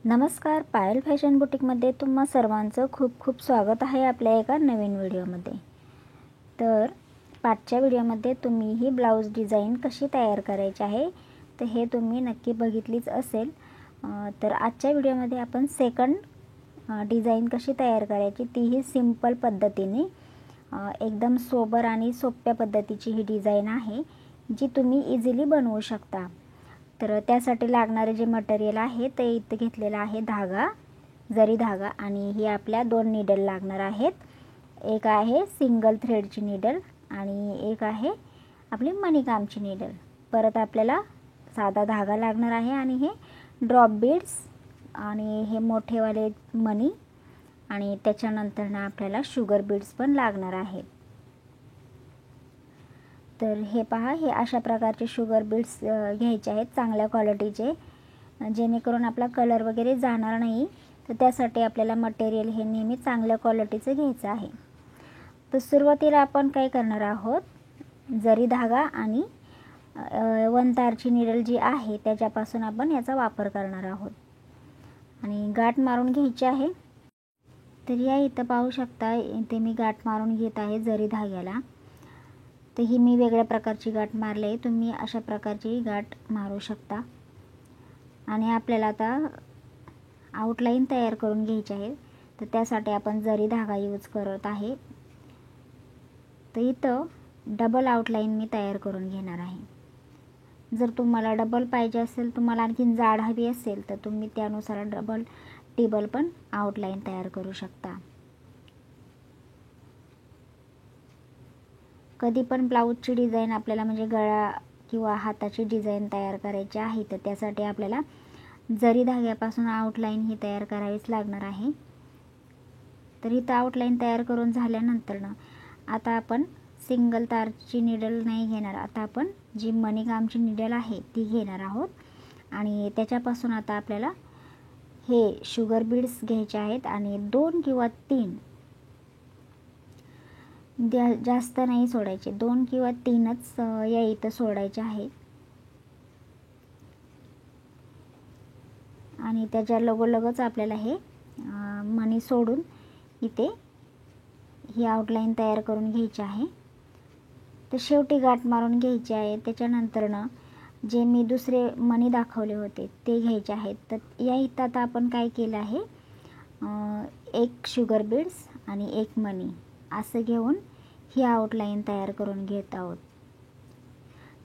नमस्कार, पायल फॅशन बुटीकमध्ये तुम्हा सर्वांचं खूप खूप स्वागत आहे आपल्या एका नवीन व्हिडिओमध्ये। तर पाठच्या व्हिडिओमध्ये तुम्ही ही ब्लाऊज डिझाईन कशी तयार करायची आहे तर हे तुम्ही नक्की बघितलीच असेल। तर आजच्या व्हिडिओमध्ये आपण सेकंड डिझाईन कशी तयार करायची तीही सिंपल पद्धतीने एकदम सोबर आणि सोप्या पद्धतीची ही डिझाईन आहे जी तुम्ही इझिली बनवू शकता। तर त्यासाठी लागणारे जे मटेरियल आहे ते इथे घेतलेला आहे धागा, जरी धागा, आणि ही आपल्या 2 नीडल लागणार आहेत। एक आहे सिंगल थ्रेडची नीडल आणि एक आहे आपली मणिकामची नीडल। परत आपल्याला साधा धागा लागणार आहे आणि हे ड्रॉप बीड्स आणि हे मोठेवाले मणी आणि त्याच्यानंतर आपल्याला शुगर बीड्स पण लागणार आहेत। तर हे पहा, हे अशा प्रकारचे शुगर बीड्स घ्यायचे आहेत चांगल्या क्वालिटीचे, जेणेकरून आपला कलर वगैरे जाणार नाही। तर त्यासाठी आपल्याला मटेरियल हे नेहमी चांगल्या क्वालिटीचं घ्यायचं आहे। तर सुरुवातीला आपण काय करणार आहोत, जरी धागा आणि वनतारची नीडल जी आहे त्याच्यापासून आपण याचा वापर करणार आहोत आणि गाठ मारून घ्यायची आहे। तर या इथं पाहू शकता, इथे मी गाठ मारून घेत आहे जरी धाग्याला। तर ही मी वेगळ्या प्रकारची गाठ मारली आहे, तुम्ही अशा प्रकारची गाठ मारू शकता। आणि आपल्याला आता आउटलाईन तयार करून घ्यायची आहे, तर त्यासाठी आपण जरी धागा यूज करत आहे। तर इथं डबल आउटलाईन मी तयार करून घेणार आहे। जर तुम्हाला डबल पाहिजे असेल, तुम्हाला आणखीन जाड हवी असेल तर तुम्ही त्यानुसार डबल टिबल पण आउटलाईन तयार करू शकता। कधी पण ब्लाऊजची डिझाईन आपल्याला म्हणजे गळा किंवा हाताची डिझाईन तयार करायची आहे तर त्यासाठी आपल्याला जरी धाग्यापासून आउटलाईन ही तयार करावीच लागणार आहे। तर इथं आउटलाईन तयार करून झाल्यानंतर आता आपण सिंगल तारची नीडल नाही घेणार, आता आपण जी मणिकामची नीडल आहे ती घेणार आहोत। आणि त्याच्यापासून आता आपल्याला हे शुगर बीड्स घ्यायचे आहेत आणि 2 किंवा 3 जास्त नाही सोडायचे, 2 किंवा 3च या इथं सोडायचे आहे। आणि त्याच्या लगोलगच आपल्याला हे मणी सोडून इथे ही आउटलाईन तयार करून घ्यायची आहे। तर शेवटी गाठ मारून घ्यायची आहे। त्याच्यानंतर जे मी दुसरे मणी दाखवले होते ते घ्यायचे आहेत। तर या इथं आता आपण काय केलं आहे, एक शुगर बीड्स आणि एक मणी असं घेऊन ही आउटलाईन तयार करून घेत आहोत।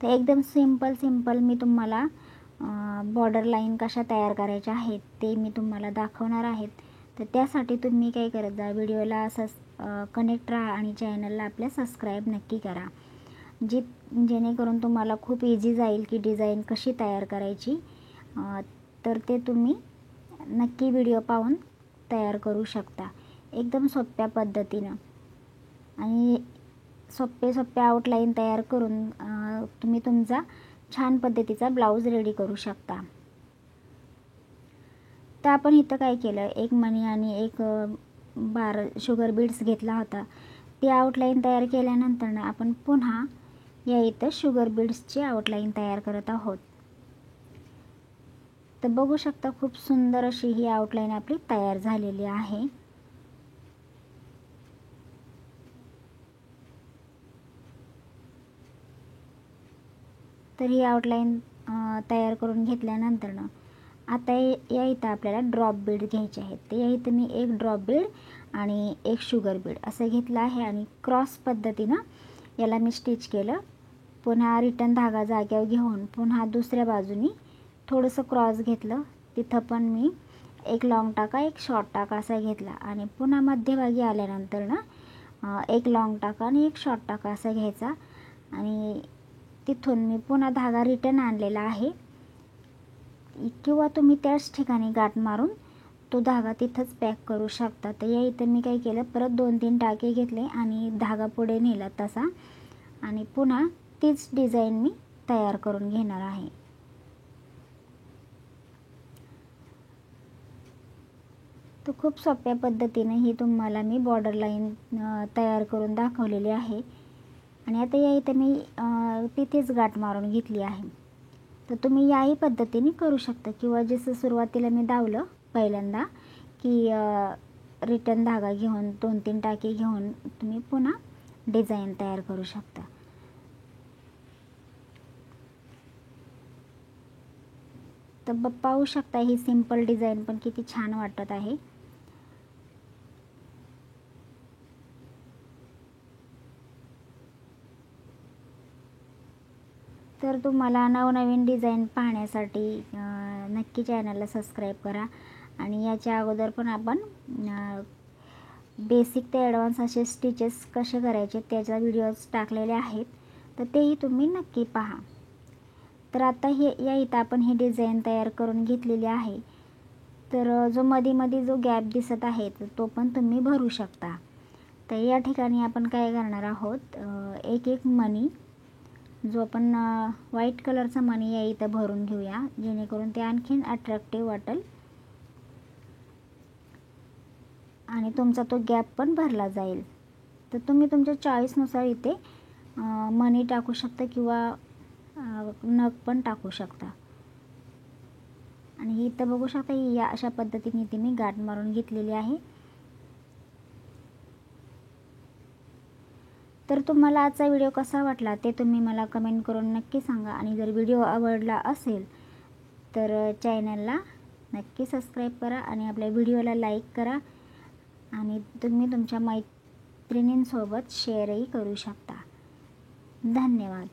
तर एकदम सिंपल मी तुम्हाला बॉर्डर लाईन कशा तयार करायच्या आहेत ते मी तुम्हाला दाखवणार आहेत। तर त्यासाठी तुम्ही काय करत जा, व्हिडिओला असं कनेक्ट राहा आणि चॅनलला आपल्या सबस्क्राईब नक्की करा, जेणेकरून तुम्हाला खूप इझी जाईल की डिझाईन कशी तयार करायची। तर ते तुम्ही नक्की व्हिडिओ पाहून तयार करू शकता एकदम सोप्या पद्धतीनं। आणि सोप्या आउटलाईन तयार करून तुम्ही तुमचा छान पद्धतीचा ब्लाऊज रेडी करू शकता। तर आपण इथं काय केलं, एक मणी आणि एक बार शुगर बीड्स घेतला होता। ती आउटलाईन तयार केल्यानंतर आपण पुन्हा या इथं शुगर बीड्सची आउटलाईन तयार करत आहोत। तर बघू शकता, खूप सुंदर अशी ही आउटलाईन आपली तयार झालेली आहे। तर ही आउटलाईन तयार करून घेतल्यानंतर आता या इथं आपल्याला ड्रॉप बीड घ्यायचे आहेत। तर या इथं मी एक ड्रॉप बीड आणि एक शुगर बीड असं घेतलं आहे आणि क्रॉस पद्धतीनं याला मी स्टिच केलं। पुन्हा रिटर्न धागा जाग्यावर घेऊन पुन्हा दुसऱ्या बाजूनी थोडंसं क्रॉस घेतलं, तिथं पण मी एक लॉंग टाका एक शॉर्ट टाका असा घेतला आणि पुन्हा मध्यभागी आल्यानंतर एक लॉंग टाका आणि एक शॉर्ट टाका असा घ्यायचा आणि तिथून मी पुन्हा धागा रिटर्न आणलेला आहे, किंवा तुम्ही त्याच ठिकाणी गाठ मारून तो धागा तिथंच पॅक करू शकता। तर या इथं मी काय केलं, परत 2-3 टाके घेतले आणि धागा पुढे नेला तसा आणि पुन्हा तीच डिझाईन मी तयार करून घेणार आहे। तर खूप सोप्या पद्धतीने ही तुम्हाला मी बॉर्डर लाईन तयार करून दाखवलेली आहे। आणि आता या इथं मी तिथेच गाठ मारून घेतली आहे। तर तुम्ही याही पद्धतीने करू शकता, किंवा जसं सुरुवातीला मी दावलं पहिल्यांदा की रिटर्न धागा घेऊन 2-3 टाके घेऊन तुम्ही पुन्हा डिझाईन तयार करू शकता. तर पाहू शकता ही सिंपल डिझाईन पण किती छान वाटत आहे. तर तुम्हाला नवनवीन डिझाईन पाहण्यासाठी नक्की चॅनलला सबस्क्राईब करा. आणि याच्या अगोदर पण आपण बेसिक ते ॲडव्हान्स असे स्टिचेस कसे करायचे त्याचा व्हिडिओज टाकलेले आहेत, तर तेही तुम्ही नक्की पहा. तर आता या इथं आपण ही डिझाईन तयार करून घेतलेली आहे. तर जो मध्ये जो गॅप दिसत आहे तो पण तुम्ही भरू शकता. तर या ठिकाणी आपण काय करणार आहोत, एक मणी जो आपण व्हाईट कलरचा मणी या इथं भरून घेऊया, जेणेकरून ते आणखीन अट्रॅक्टिव्ह वाटेल आणि तुमचा तो गॅप पण भरला जाईल. तर तुम्ही तुमच्या चॉईसनुसार इथे मणी टाकू शकता किंवा नग पण टाकू शकता. आणि इथं बघू शकता या अशा पद्धतीने इथे मी गाठ मारून घेतलेली आहे. तर तुम्हाला आजचा व्हिडिओ कसा वाटला ते तुम्ही मला कमेंट करून नक्की सांगा. आणि जर व्हिडिओ आवडला असेल तर चॅनलला नक्की सबस्क्राईब करा आणि आपल्या व्हिडिओला लाईक करा. आणि तुम्ही तुमच्या मैत्रिणींसोबत शेअरही करू शकता. धन्यवाद.